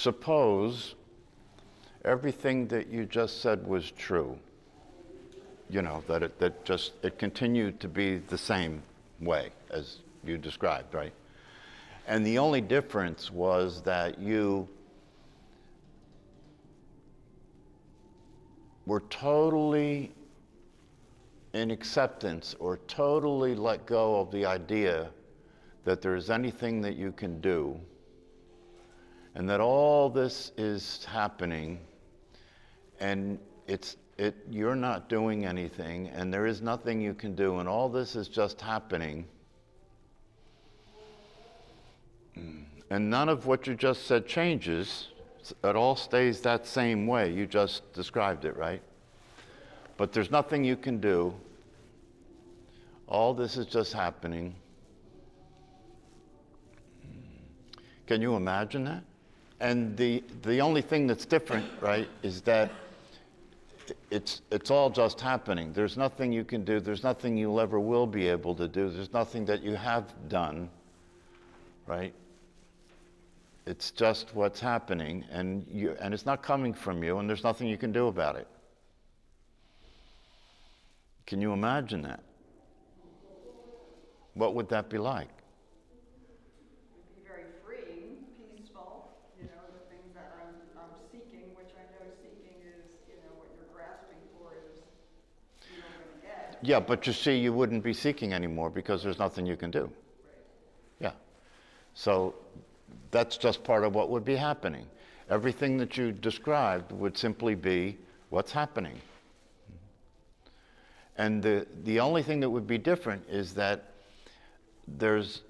suppose everything that you just said was true, that it continued to be the same way as you described, right? And the only difference was that you were totally in acceptance or totally let go of the idea that there's anything that you can do, and that all this is happening and you're not doing anything, and there is nothing you can do, and all this is just happening. And none of what you just said changes. It all stays that same way. You just described it, right? But there's nothing you can do. All this is just happening. Can you imagine that? And the only thing that's different, right, is that it's all just happening. There's nothing you can do. There's nothing you ever will be able to do. There's nothing that you have done, right? It's just what's happening, and it's not coming from you, and there's nothing you can do about it. Can you imagine that? What would that be like? It would be very freeing, peaceful, the things that I'm seeking, which I know seeking is, what you're grasping for is you don't going to get. Yeah, but you see, you wouldn't be seeking anymore because there's nothing you can do. Right. Yeah. So that's just part of what would be happening. Everything that you described would simply be what's happening. And the only thing that would be different is that there's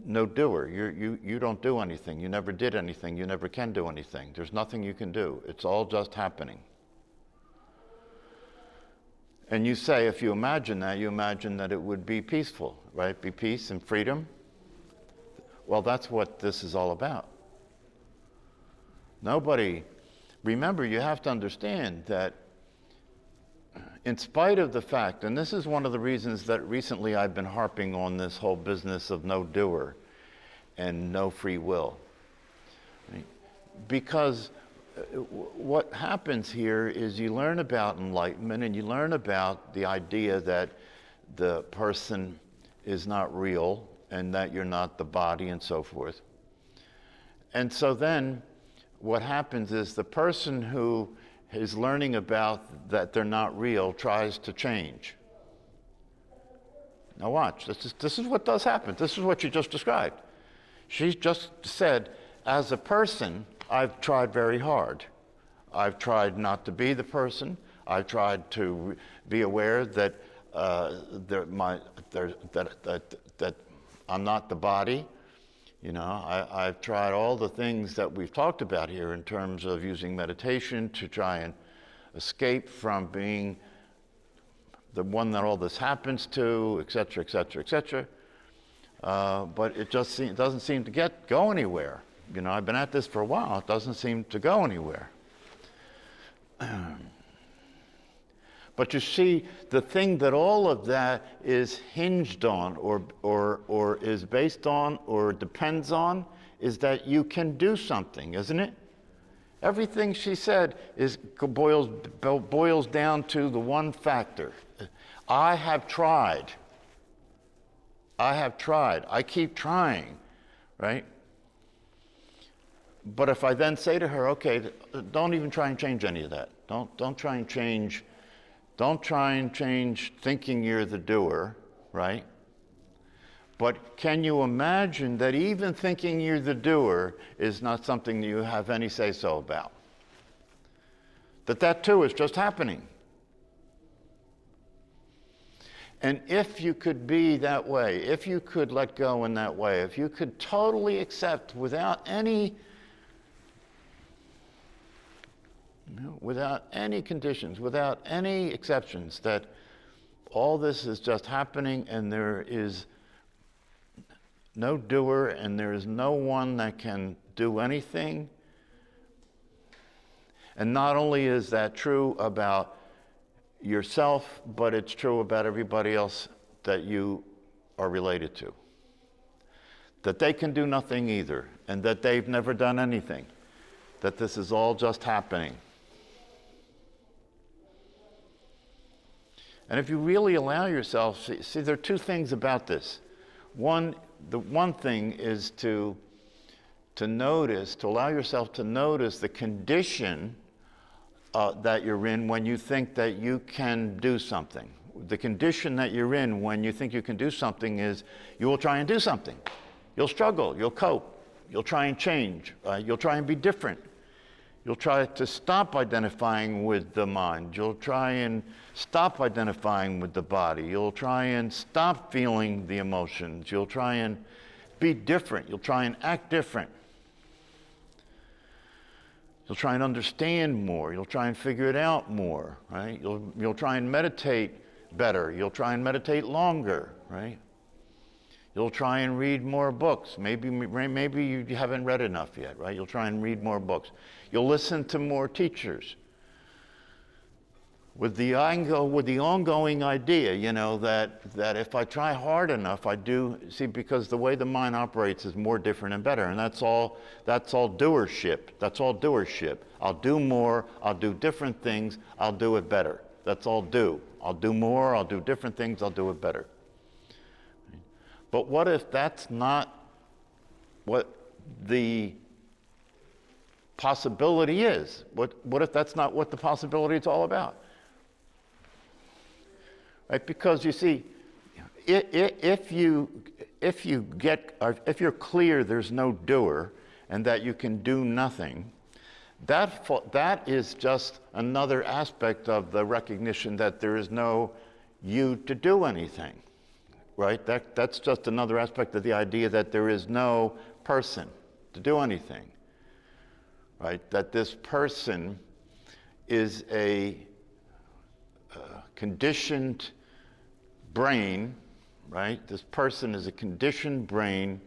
no doer. You don't do anything. You never did anything. You never can do anything. There's nothing you can do. It's all just happening. And you say, if you imagine that it would be peaceful, right? Be peace and freedom. Well, that's what this is all about. Remember, you have to understand that in spite of the fact, and this is one of the reasons that recently I've been harping on this whole business of no doer and no free will. Right? Because what happens here is you learn about enlightenment and you learn about the idea that the person is not real and that you're not the body and so forth. And so then what happens is the person who is learning about that they're not real tries to change. Now watch, this is what does happen. This is what you just described. She just said, as a person, I've tried very hard. I've tried not to be the person. I've tried to be aware that that I'm not the body. I've tried all the things that we've talked about here in terms of using meditation to try and escape from being the one that all this happens to, et cetera, et cetera, et cetera. But it just doesn't seem to go anywhere. I've been at this for a while. It doesn't seem to go anywhere. But you see, the thing that all of that is hinged on or is based on or depends on is that you can do something, isn't it? Everything she said boils down to the one factor. I have tried. I keep trying, right? But if I then say to her, okay, don't even try and change any of that. Don't try and change thinking you're the doer, right? But can you imagine that even thinking you're the doer is not something that you have any say-so about? That too is just happening. And if you could be that way, if you could let go in that way, if you could totally accept without any conditions, without any exceptions, that all this is just happening and there is no doer and there is no one that can do anything. And not only is that true about yourself, but it's true about everybody else that you are related to. That they can do nothing either, and that they've never done anything. that this is all just happening. And if you really allow yourself, see, there are two things about this. The one thing is to notice, to allow yourself to notice the condition that you're in when you think that you can do something. The condition that you're in when you think you can do something is you will try and do something. You'll struggle, you'll cope, you'll try and change, you'll try and be different. You'll try to stop identifying with the mind. You'll try and stop identifying with the body. You'll try and stop feeling the emotions. You'll try and be different. You'll try and act different. You'll try and understand more. You'll try and figure it out more, right? You'll try and meditate better. You'll try and meditate longer, right? You'll try and read more books. Maybe you haven't read enough yet, right? You'll try and read more books. You'll listen to more teachers. With the ongoing idea, you know, that if I try hard enough, I do, see, because the way the mind operates is more different and better, and that's all doership. That's all doership. I'll do more, I'll do different things, I'll do it better. That's all do. I'll do more, I'll do different things, I'll do it better. But what if that's not what the possibility is? What if that's not what the possibility is all about? Right? Because you see, if you're clear there's no doer and that you can do nothing, that is just another aspect of the recognition that there is no you to do anything. Right? That's just another aspect of the idea that there is no person to do anything. Right? That this person is a conditioned brain, right? This person is a conditioned brain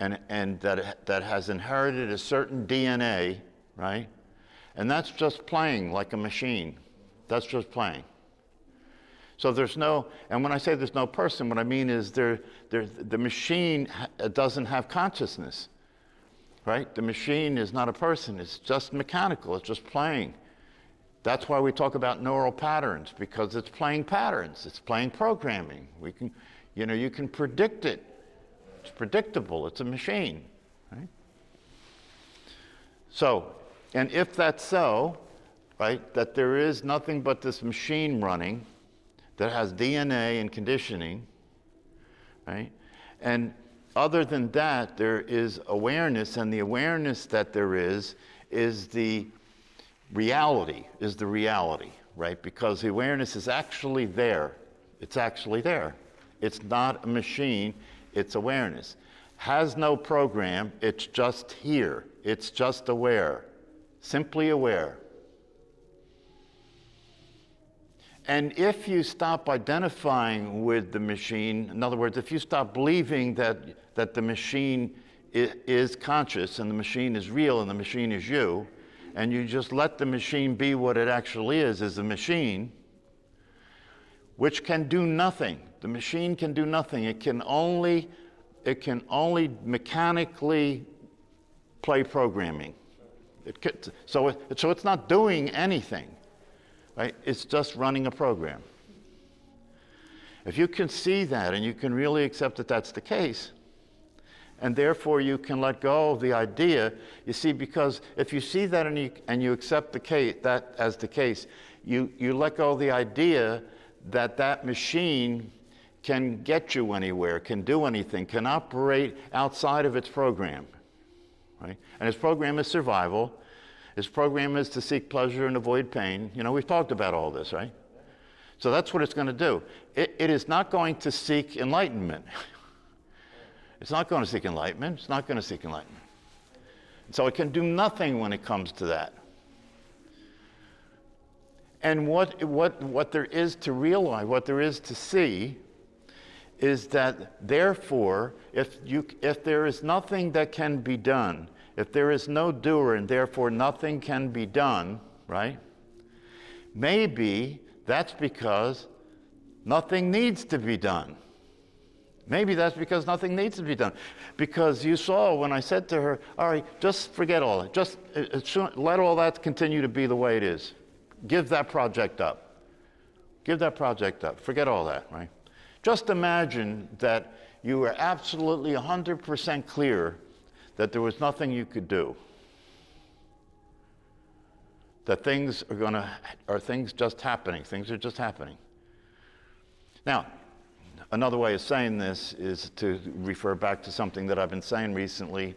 and that has inherited a certain DNA, right? And that's just playing like a machine. That's just playing. So there's no, and when I say there's no person, what I mean is the machine doesn't have consciousness, right? The machine is not a person, it's just mechanical, it's just playing. That's why we talk about neural patterns, because it's playing patterns, it's playing programming. You can predict it. It's predictable, it's a machine, right? So, and if that's so, right, that there is nothing but this machine running, that has DNA and conditioning, right? And other than that, there is awareness, and the awareness that there is the reality, right? Because the awareness is actually there. It's actually there. It's not a machine, it's awareness. Has no program, it's just here. It's just aware, simply aware. And if you stop identifying with the machine, in other words, if you stop believing that the machine is conscious and the machine is real and the machine is you, and you just let the machine be what it actually is a machine, which can do nothing. The machine can do nothing. It can only mechanically play programming. So it's not doing anything. Right? It's just running a program. If you can see that and you can really accept that that's the case, and therefore you can let go of the idea, you see, because if you see that and you accept that as the case, you let go of the idea that machine can get you anywhere, can do anything, can operate outside of its program. Right? And its program is survival. His program is to seek pleasure and avoid pain. You know, we've talked about all this, right? So that's what it's going to do. It is not going to seek enlightenment. It's not going to seek enlightenment. It's not going to seek enlightenment. So it can do nothing when it comes to that. And what there is to realize, what there is to see, is that therefore, if there is nothing that can be done, if there is no doer and therefore nothing can be done, right? Maybe that's because nothing needs to be done. Maybe that's because nothing needs to be done. Because you saw when I said to her, all right, just forget all that. Just let all that continue to be the way it is. Give that project up. Give that project up. Forget all that, right? Just imagine that you were absolutely 100% clear that there was nothing you could do. That things are things just happening. Things are just happening. Now, another way of saying this is to refer back to something that I've been saying recently,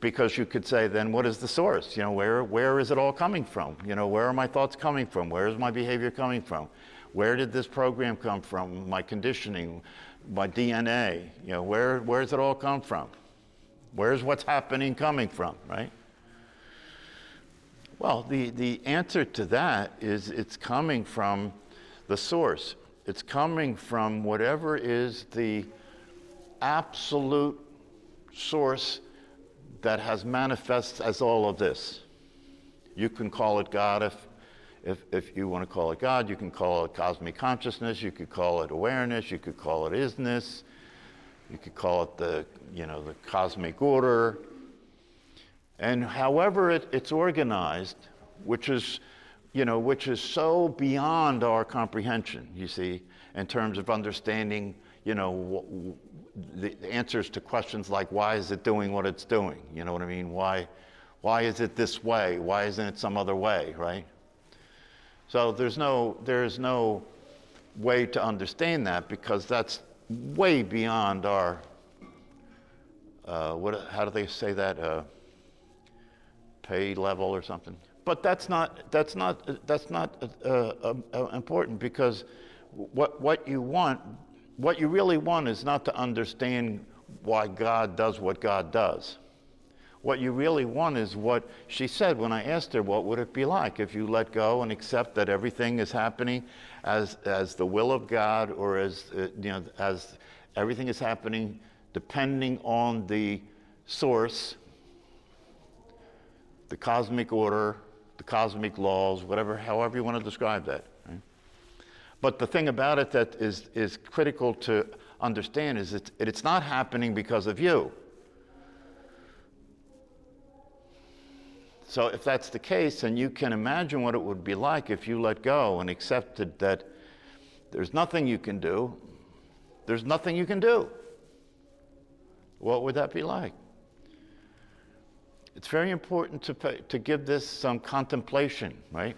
because you could say, then what is the source? You know, where is it all coming from? You know, where are my thoughts coming from? Where is my behavior coming from? Where did this program come from? My conditioning, my DNA, you know, where's it all come from? Where's what's happening coming from, right? Well, the answer to that is it's coming from the source. It's coming from whatever is the absolute source that has manifested as all of this. You can call it God if you want to call it God. You can call it cosmic consciousness. You could call it awareness. You could call it isness. You could call it the cosmic order. And however it's organized, which is so beyond our comprehension, you see, in terms of understanding, you know, the answers to questions like, why is it doing what it's doing? You know what I mean? Why is it this way? Why isn't it some other way, right? So there's no way to understand that, because that's way beyond our, how do they say that? Pay level or something. But that's not important, because what you really want is not to understand why God does what God does. What you really want is what she said when I asked her, what would it be like if you let go and accept that everything is happening as the will of God, or as everything is happening depending on the source, the cosmic order, the cosmic laws, however you want to describe that. Right? But the thing about it that is critical to understand is it's not happening because of you. So if that's the case, then you can imagine what it would be like if you let go and accepted that there's nothing you can do. There's nothing you can do. What would that be like? It's very important to give this some contemplation, right?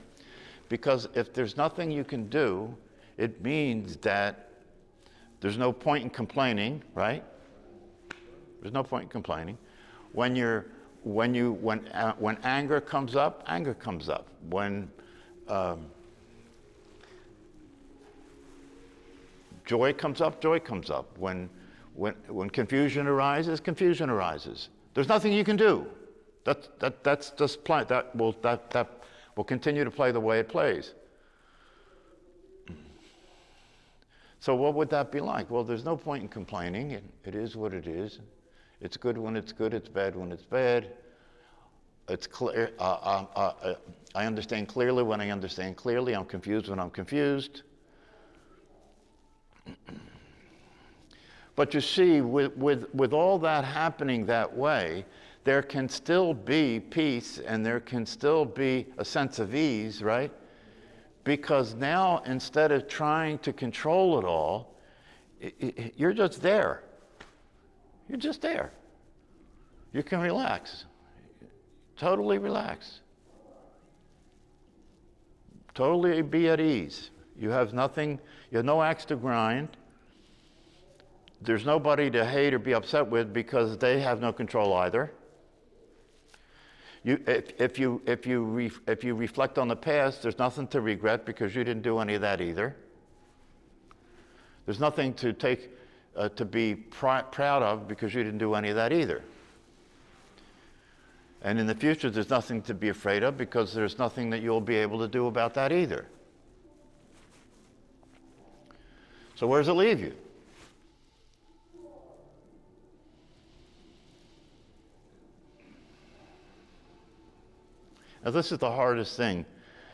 Because if there's nothing you can do, it means that there's no point in complaining, right? There's no point in complaining. When anger comes up, anger comes up. When joy comes up, joy comes up. When confusion arises, confusion arises. There's nothing you can do. That's just play. That will continue to play the way it plays. So what would that be like? Well, there's no point in complaining. It is what it is. It's good when it's good. It's bad when it's bad. It's clear. I understand clearly when I understand clearly. I'm confused when I'm confused. But you see, with all that happening that way, there can still be peace and there can still be a sense of ease, right? Because now, instead of trying to control it all, you're just there. You're just there. You can relax. Totally relax. Totally be at ease. You have nothing, you have no axe to grind. There's nobody to hate or be upset with because they have no control either. If you reflect on the past, there's nothing to regret because you didn't do any of that either. There's nothing to be proud of because you didn't do any of that either. And in the future, there's nothing to be afraid of because there's nothing that you'll be able to do about that either. So where does it leave you? Now, this is the hardest thing.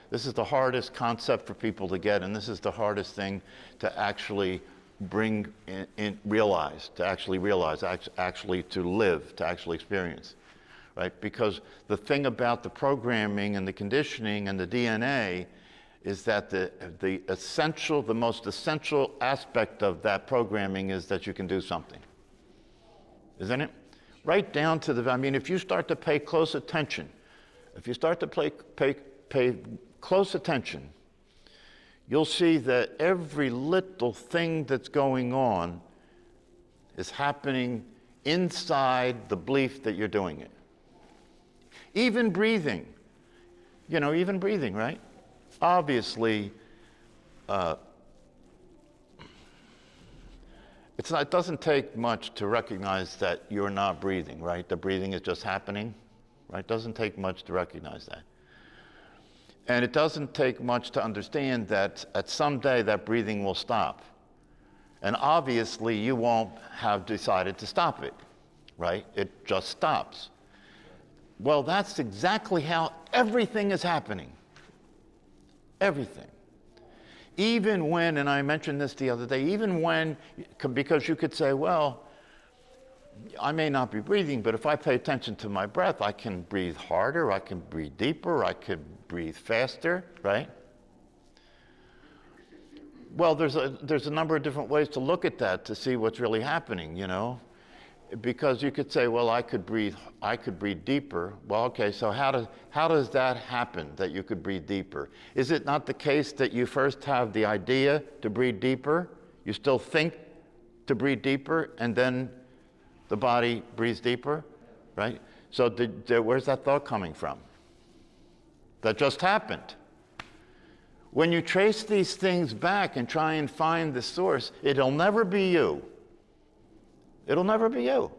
This is the hardest concept for people to get, and this is the hardest thing to actually bring realize, to actually realize, actually to live, to actually experience, right? Because the thing about the programming and the conditioning and the DNA is that the most essential aspect of that programming is that you can do something, isn't it? Right down to I mean, if you start to pay close attention, if you start to pay close attention, you'll see that every little thing that's going on is happening inside the belief that you're doing it. Even breathing, even breathing, right? Obviously, it doesn't take much to recognize that you're not breathing, right? The breathing is just happening, right? It doesn't take much to recognize that. And it doesn't take much to understand that at some day that breathing will stop. And obviously you won't have decided to stop it, right? It just stops. Well, that's exactly how everything is happening. Everything. Even when, and I mentioned this the other day, even when, because you could say, well, I may not be breathing, but if I pay attention to my breath, I can breathe harder, I can breathe deeper, I can breathe faster, right? Well, there's a number of different ways to look at that to see what's really happening, because you could say, well, I could breathe deeper. Well, okay, so how does that happen, that you could breathe deeper? Is it not the case that you first have the idea to breathe deeper, you still think to breathe deeper, and then the body breathes deeper, right? So where's that thought coming from? That just happened. When you trace these things back and try and find the source, it'll never be you. It'll never be you.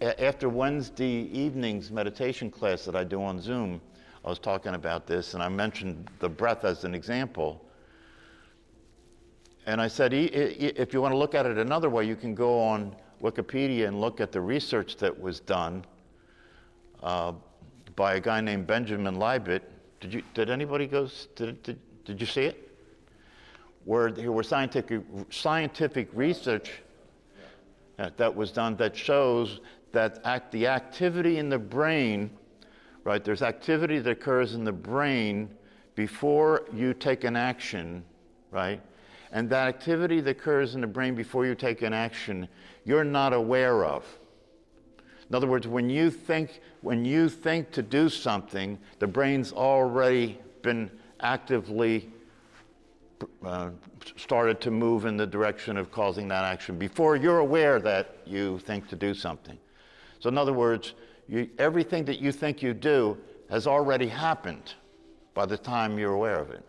After Wednesday evening's meditation class that I do on Zoom, I was talking about this, and I mentioned the breath as an example. And I said, if you want to look at it another way, you can go on Wikipedia and look at the research that was done by a guy named Benjamin Libet. Did anybody go? Did you see it? Where there were scientific research that was done that shows that the activity in the brain, right? There's activity that occurs in the brain before you take an action, right? And that activity that occurs in the brain before you take an action, you're not aware of. In other words, when you think to do something, the brain's already been actively started to move in the direction of causing that action before you're aware that you think to do something. So in other words, everything that you think you do has already happened by the time you're aware of it.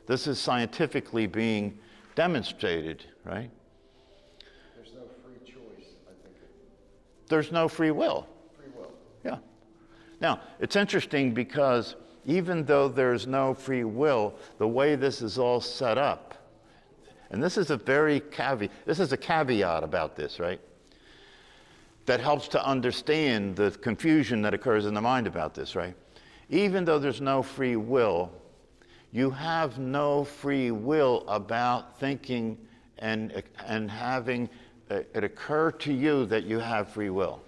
This is scientifically being demonstrated, right? There's no free choice, I think. There's no free will. Free will. Yeah. Now, it's interesting because even though there's no free will, the way this is all set up, and this is a caveat about this, right? That helps to understand the confusion that occurs in the mind about this, right? Even though there's no free will, you have no free will about thinking and having it occur to you that you have free will.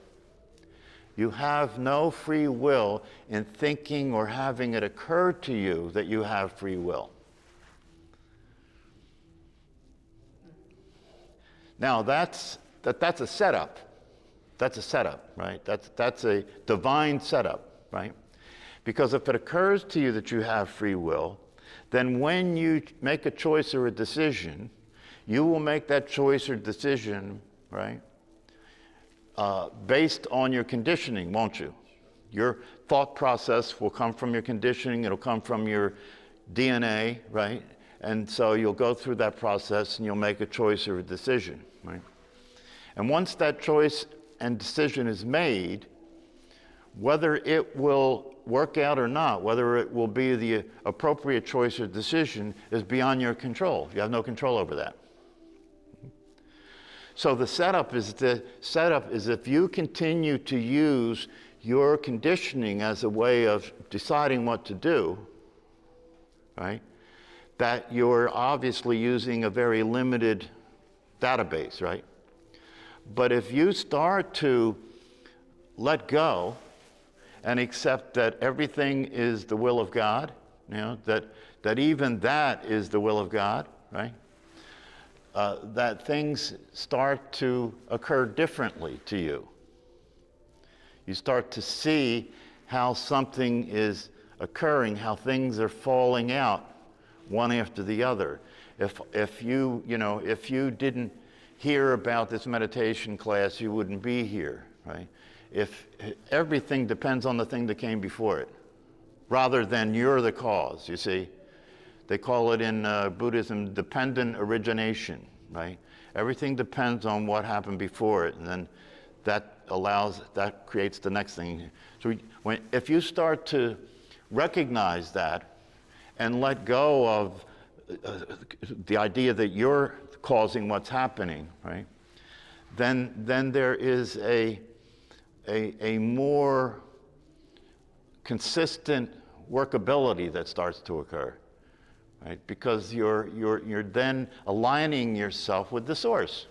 You have no free will in thinking or having it occur to you that you have free will. Now that's a setup. That's a setup, right? That's a divine setup, right? Because if it occurs to you that you have free will, then when you make a choice or a decision, you will make that choice or decision, right, based on your conditioning, won't you? Your thought process will come from your conditioning, it'll come from your DNA, right? And so you'll go through that process and you'll make a choice or a decision, right? And once that choice and decision is made, whether it will work out or not, whether it will be the appropriate choice or decision, is beyond your control. You have no control over that. So the setup is if you continue to use your conditioning as a way of deciding what to do, right? That you're obviously using a very limited database, right? But if you start to let go and accept that everything is the will of God, that even that is the will of God, right? That things start to occur differently to you. You start to see how something is occurring, how things are falling out one after the other. If you didn't hear about this meditation class, you wouldn't be here, right? If everything depends on the thing that came before it, rather than you're the cause, you see. They call it in Buddhism dependent origination, right? Everything depends on what happened before it, and then that creates the next thing. So if you start to recognize that and let go of the idea that you're causing what's happening, right? Then there is a more consistent workability that starts to occur, right? Because you're then aligning yourself with the source,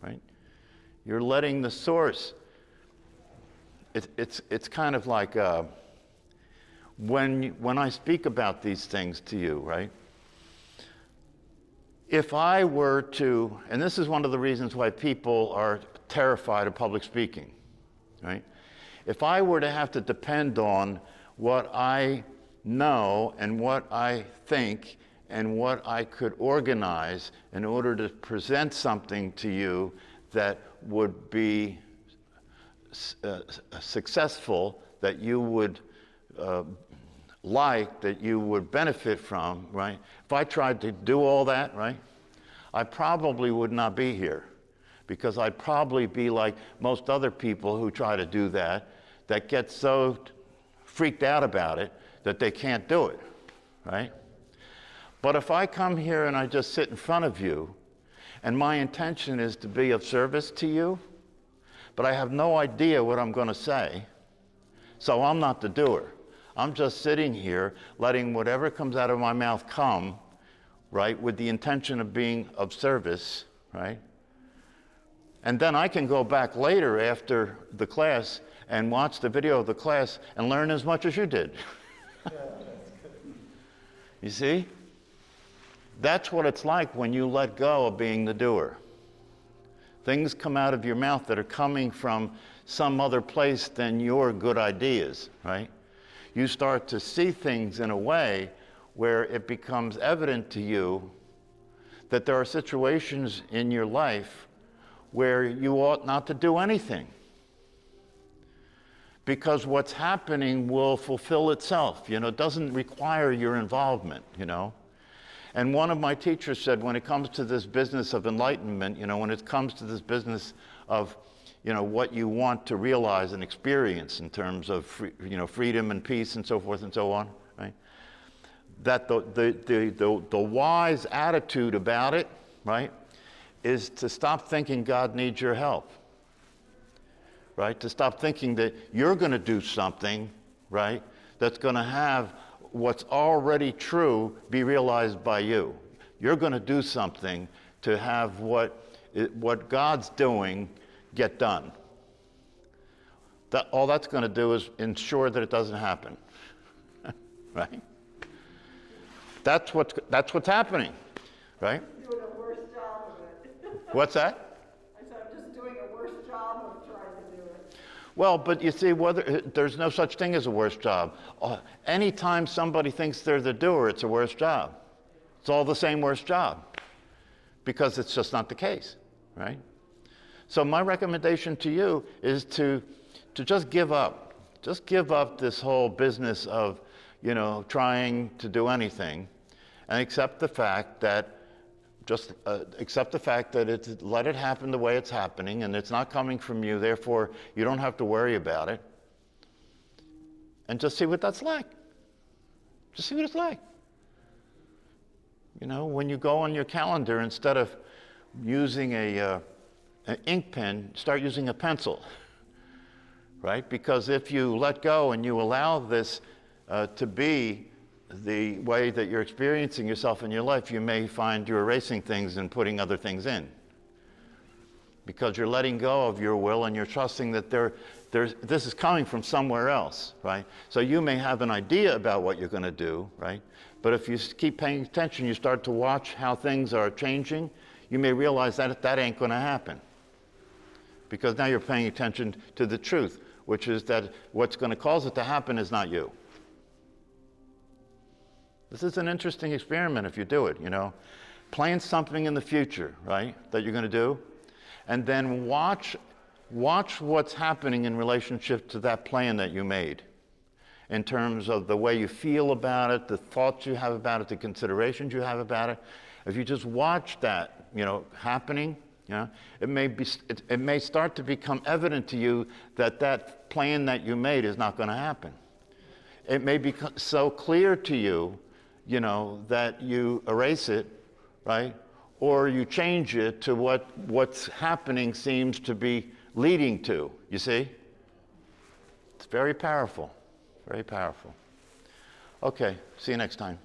right? You're letting the source. It's kind of like when I speak about these things to you, right? If I were to, and this is one of the reasons why people are terrified of public speaking, right? If I were to have to depend on what I know and what I think and what I could organize in order to present something to you that would be successful, that you would that you would benefit from, right? If I tried to do all that, right, I probably would not be here, because I'd probably be like most other people who try to do that get so freaked out about it that they can't do it, right? But if I come here and I just sit in front of you, and my intention is to be of service to you, but I have no idea what I'm going to say, so I'm not the doer. I'm just sitting here letting whatever comes out of my mouth come, right, with the intention of being of service, right? And then I can go back later after the class and watch the video of the class and learn as much as you did. You see? That's what it's like when you let go of being the doer. Things come out of your mouth that are coming from some other place than your good ideas, right? You start to see things in a way where it becomes evident to you that there are situations in your life where you ought not to do anything, because what's happening will fulfill itself. It doesn't require your involvement, And one of my teachers said, when it comes to this business of enlightenment, when it comes to this business of what you want to realize and experience in terms of freedom and peace and so forth and so on, right? That the wise attitude about it, right, is to stop thinking God needs your help, right? To stop thinking that you're going to do something, right, that's going to have what's already true be realized by you. You're going to do something to have what God's doing get done. All that's going to do is ensure that it doesn't happen, right? That's what's happening, right? Doing a worse job of it. What's that? I said, I'm just doing a worse job of trying to do it. Well, but you see, there's no such thing as a worse job. Anytime somebody thinks they're the doer, it's a worse job. It's all the same worse job, because it's just not the case, right? So my recommendation to you is to just give up. Just give up this whole business of, trying to do anything, and accept the fact that let it happen the way it's happening, and it's not coming from you, therefore you don't have to worry about it. And just see what that's like. Just see what it's like. When you go on your calendar, instead of using an ink pen, start using a pencil, right? Because if you let go and you allow this to be the way that you're experiencing yourself in your life, you may find you're erasing things and putting other things in. Because you're letting go of your will and you're trusting that this is coming from somewhere else, right? So you may have an idea about what you're going to do, right? But if you keep paying attention, you start to watch how things are changing, you may realize that that ain't going to happen. Because now you're paying attention to the truth, which is that what's going to cause it to happen is not you. This is an interesting experiment if you do it, you know. Plan something in the future, right, that you're going to do, and then watch what's happening in relationship to that plan that you made, in terms of the way you feel about it, the thoughts you have about it, the considerations you have about it. If you just watch that, you know, happening, you know, it may start to become evident to you that that plan that you made is not going to happen. It may become so clear to you, you know, that you erase it, right? Or you change it to what's happening seems to be leading to, you see? It's very powerful, very powerful. Okay, see you next time.